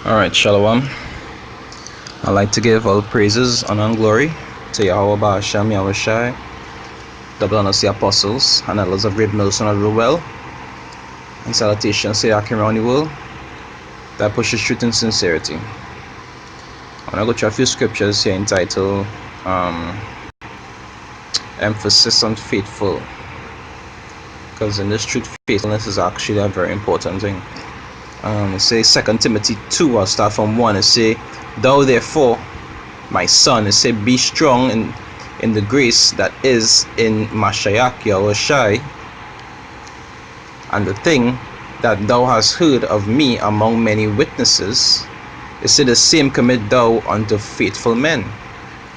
Alright, Shalom. I'd like to give all praises, honor, and glory to Yahweh Ba'Hashem, Yahweh Shai, double honors the apostles, and elders of Great Millstone of the Well, and salutations to Yakim around the world that pushes truth and sincerity. I'm going to go through a few scriptures here entitled Emphasis on Faithful, because in this truth, faithfulness is actually a very important thing. It says 2 Timothy 2, I'll start from 1. It say, Thou therefore, my son, it say, be strong in the grace that is in Mashiach Yahweh Shai, and the thing that thou hast heard of me among many witnesses, it say, the same commit thou unto faithful men.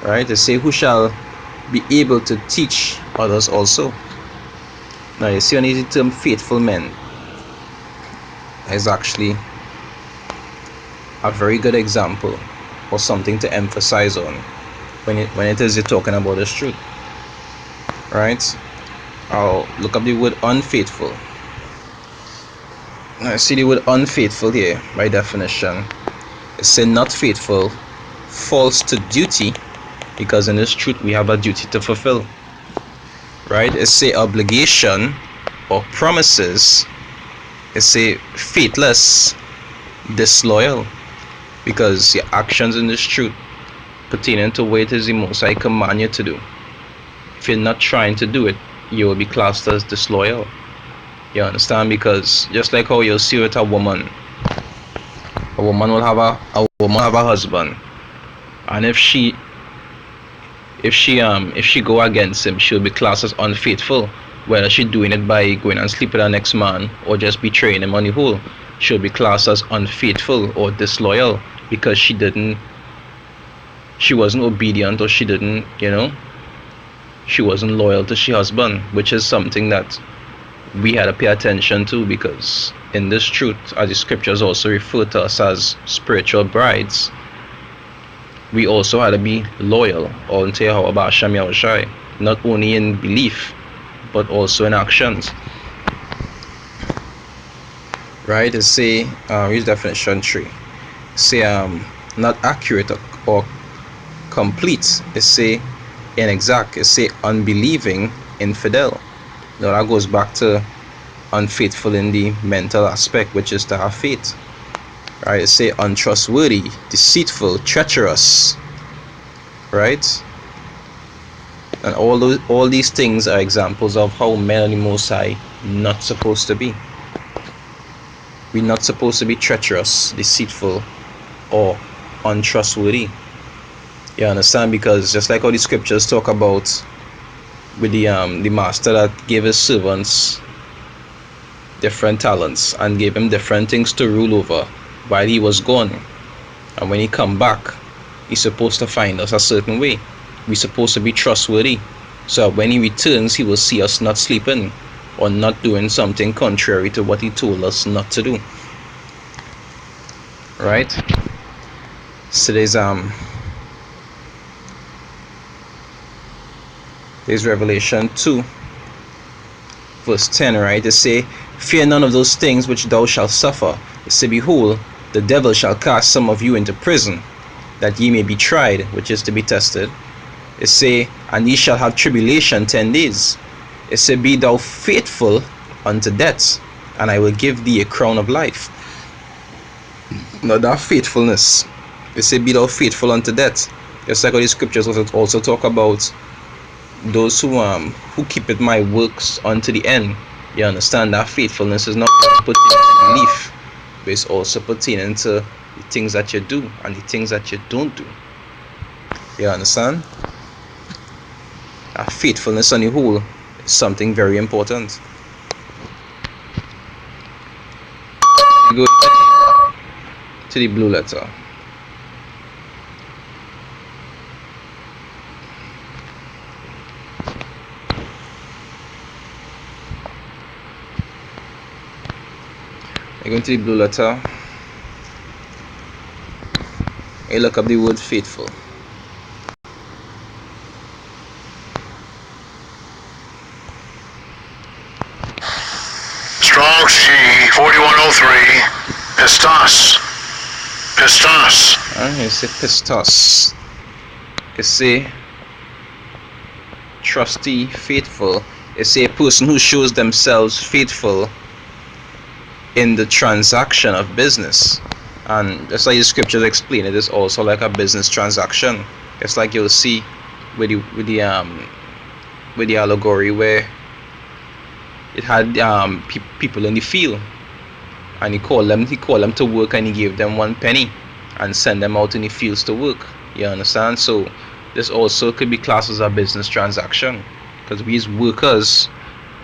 Right? It say, who shall be able to teach others also. Now you see on the term faithful men is actually a very good example or something to emphasize on when it is you're talking about this truth. Right? I'll look up the word unfaithful. Now I see the word unfaithful here by definition. It says not faithful, false to duty, because in this truth we have a duty to fulfill. Right? It say obligation or promises. It say faithless, disloyal, because your actions in this truth pertaining to what it is the Most High command you to do. If you're not trying to do it, you will be classed as disloyal. You understand? Because just like how you'll see with a woman will have a husband, and if she go against him, she'll be classed as unfaithful. Whether she's doing it by going and sleep with her next man or just betraying him on the whole, she'll be classed as unfaithful or disloyal because she wasn't obedient, or she wasn't loyal to her husband, which is something that we had to pay attention to, because in this truth, as the scriptures also refer to us as spiritual brides, we also had to be loyal unto Yahweh Ba'Hashem Yahweh Shai, not only in belief but also in actions. Right? It say, use definition 3. Say not accurate or complete. It say inexact. It say unbelieving, infidel. Now that goes back to unfaithful in the mental aspect, which is to have faith. Right? It say untrustworthy, deceitful, treacherous. Right? And all these things are examples of how men of the Most High not supposed to be. We're not supposed to be treacherous, deceitful, or untrustworthy. You understand? Because just like how the scriptures talk about with the master that gave his servants different talents and gave him different things to rule over while he was gone, and when he come back, he's supposed to find us a certain way. We're supposed to be trustworthy, so when he returns, he will see us not sleeping or not doing something contrary to what he told us not to do. Right? So there's Revelation 2 verse 10, right? They say, fear none of those things which thou shalt suffer. They say, behold, the devil shall cast some of you into prison, that ye may be tried, which is to be tested. It say, and ye shall have tribulation 10 days. It say, be thou faithful unto death, and I will give thee a crown of life. Now that faithfulness, it say, be thou faithful unto death. Just like how the scriptures also talk about those who keep it my works unto the end. You understand that faithfulness is not pertaining to belief, but it's also pertaining to the things that you do and the things that you don't do. You understand? Faithfulness on the whole is something very important. You go to the blue letter. You go into the blue letter. You look up the word faithful. Strong's G 4103 Pistos. Pistos. You say pistos. You say trusty, faithful. You say a person who shows themselves faithful in the transaction of business. And just like the scriptures explain, it is also like a business transaction. It's like you'll see with the allegory where it had people in the field, and he called them to work, and he gave them 1 penny and send them out in the fields to work. You understand? So this also could be classed as a business transaction, because we as workers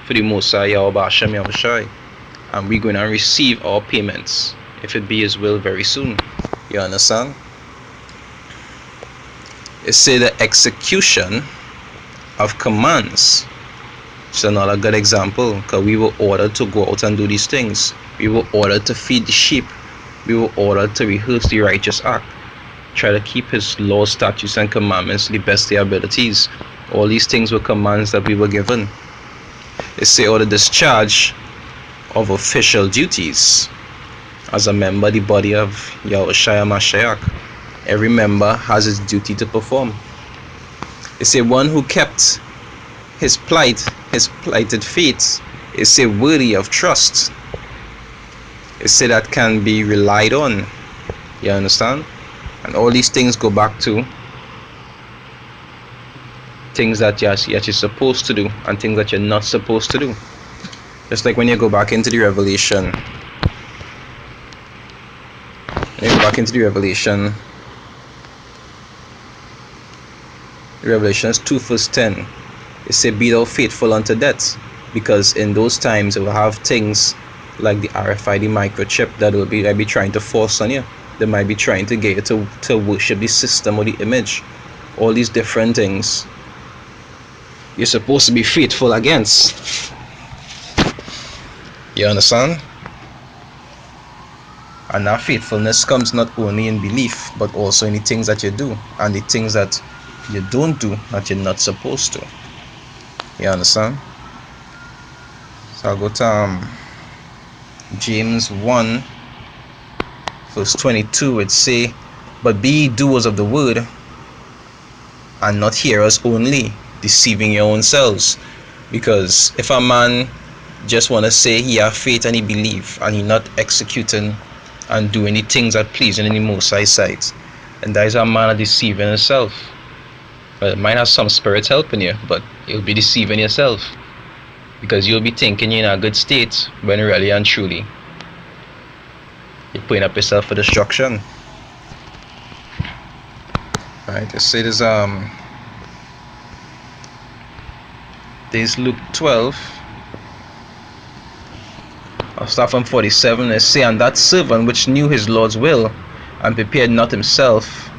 for the Mosai Yahweh Hashem Yahushai, and we're going to receive our payments, if it be His will, very soon. You understand? It say the execution of commands. It's another good example, because we were ordered to go out and do these things. We were ordered to feed the sheep. We were ordered to rehearse the righteous act, try to keep His laws, statutes, and commandments to the best of their abilities. All these things were commands that we were given. It say, or the discharge of official duties. As a member of the body of Yahushua Mashiach, every member has his duty to perform. It say, one who kept his plighted faith, it say, worthy of trust. It say that can be relied on. You understand? And all these things go back to things that you're supposed to do and things that you're not supposed to do. Just like when you go back into the Revelation. Revelations 2 verse 10. It say, be thou faithful unto death, because in those times it will have things like the RFID microchip that will be trying to force on you. They might be trying to get you to worship the system or the image. All these different things you're supposed to be faithful against. You understand? And that faithfulness comes not only in belief, but also in the things that you do and the things that you don't do that you're not supposed to. You understand? So I'll go to James 1 verse 22. It say, but be ye doers of the word, and not hearers only, deceiving your own selves. Because if a man just want to say he have faith and he believe, and he not executing and doing the things that pleasing in the Most High sight, and that is a man deceiving himself. Well, it might have some spirits helping you, but you'll be deceiving yourself, because you'll be thinking you're in a good state when really and truly you're putting up yourself for destruction. Alright, let's say there's Luke 12. I'll start from 47. Let's say, and that servant which knew his Lord's will, and prepared not himself,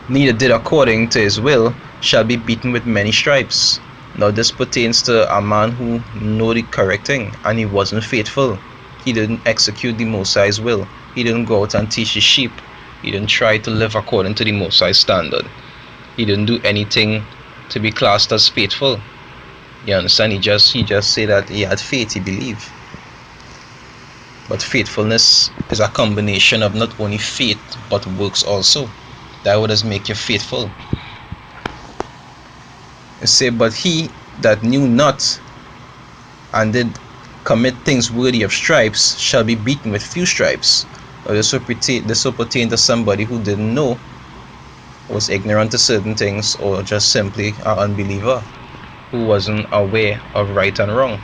neither did according to his will, shall be beaten with many stripes. Now this pertains to a man who knew the correct thing, and he wasn't faithful. He didn't execute the Most High's will. He didn't go out and teach his sheep. He didn't try to live according to the Most High standard. He didn't do anything to be classed as faithful. You understand? He just said that he had faith, he believed. But faithfulness is a combination of not only faith but works also. That would just make you faithful. It say, but he that knew not and did commit things worthy of stripes shall be beaten with few stripes. Or this will pertain to somebody who didn't know, was ignorant to certain things, or just simply an unbeliever who wasn't aware of right and wrong.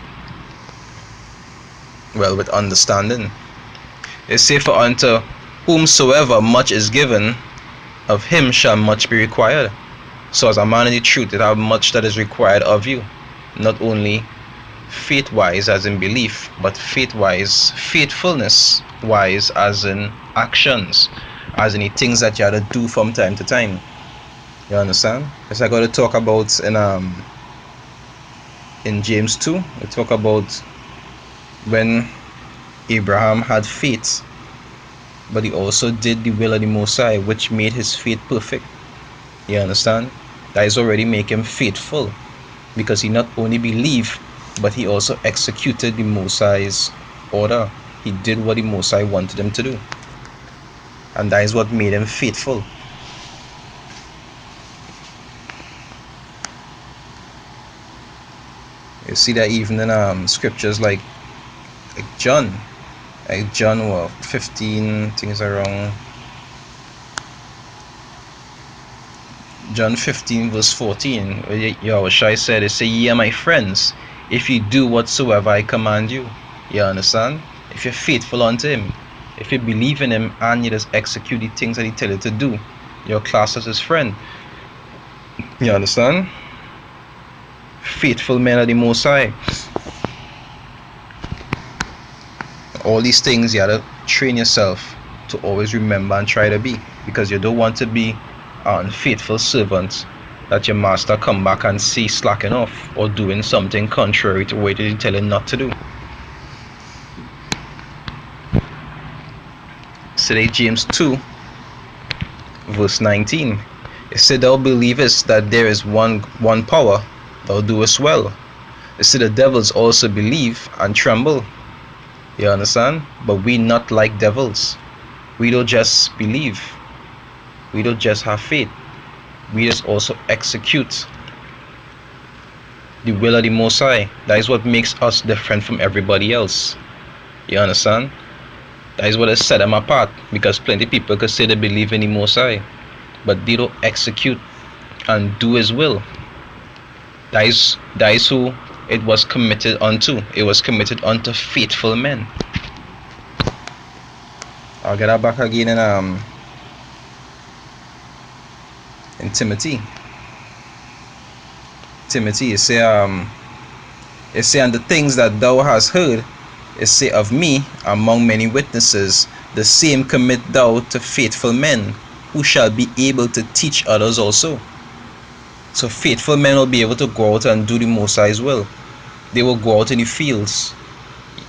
Well, with understanding. It say, for unto whomsoever much is given, of him shall much be required. So as a man in the truth, it have much that is required of you. Not only faith-wise as in belief, but faith-wise, faithfulness-wise as in actions, as in the things that you have to do from time to time. You understand? As I got to talk about in James 2, we talk about when Abraham had faith, but he also did the will of the Most High, which made his faith perfect. You understand? That is already make him faithful, because he not only believed, but he also executed the Most High's order. He did what the Most High wanted him to do. and that is what made him faithful. You see that even in scriptures like John, what 15 things around John 15 verse 14, Yahushua said, it say, "Ye are my friends, if you do whatsoever I command you." You understand? If you're faithful unto him, if you believe in him and you just execute the things that he tell you to do, you're classed as his friend. You understand? Faithful men are the Most High. All these things you have to train yourself to always remember and try to be, because you don't want to be an unfaithful servant that your master come back and see slacking off or doing something contrary to what he tell him not to do. Today James 2 verse 19, it said, "Thou believest that there is one power, thou doest well." It said the devils also believe and tremble. You understand? But we not like devils. We don't just believe. We don't just have faith. We just also execute the will of the Most High. That is what makes us different from everybody else. You understand? That is what has set them apart, because plenty of people could say they believe in the Most High, but they don't execute and do his will. That is who it was committed unto. It was committed unto faithful men. I'll get that back again in Timothy. Timothy, it say, and the things that thou hast heard, it say of me among many witnesses, the same commit thou to faithful men, who shall be able to teach others also. So faithful men will be able to go out and do the Most High's will. They will go out in the fields,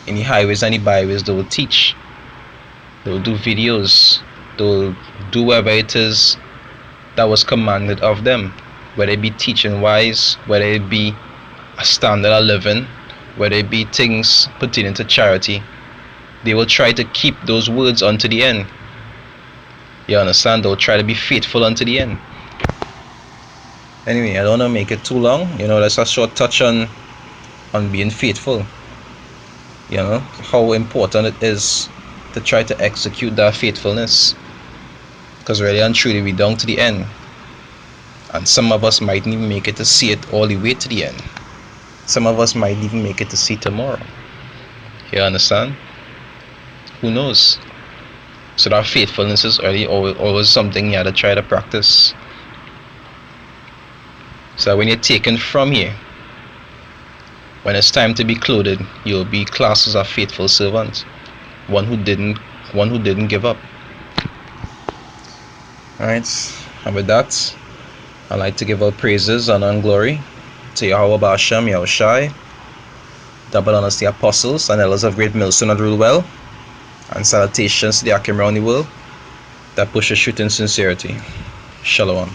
in the highways and the byways. They will teach. They will do videos. They will do whatever it is that was commanded of them, whether it be teaching wise, whether it be a standard of living, whether it be things pertaining to charity. They will try to keep those words unto the end. You understand? They'll try to be faithful unto the end. Anyway, I don't want to make it too long. Let's a short touch on being faithful. How important it is to try to execute that faithfulness, because really and truly we're down to the end, and some of us might even make it to see it all the way to the end. Some of us might even make it to see tomorrow. You understand? Who knows? So that faithfulness is always something you have to try to practice, so when you're taken from here, when it's time to be clothed, you'll be classed as a faithful servant, one who didn't give up. Alright, and with that, I'd like to give all praises, honor and glory to Yahweh Ba'Shem, Yahushai, double honors to the apostles and elders of Great Millstone that rule well, and salutations to the Akim around the world that push the truth in sincerity. Shalom.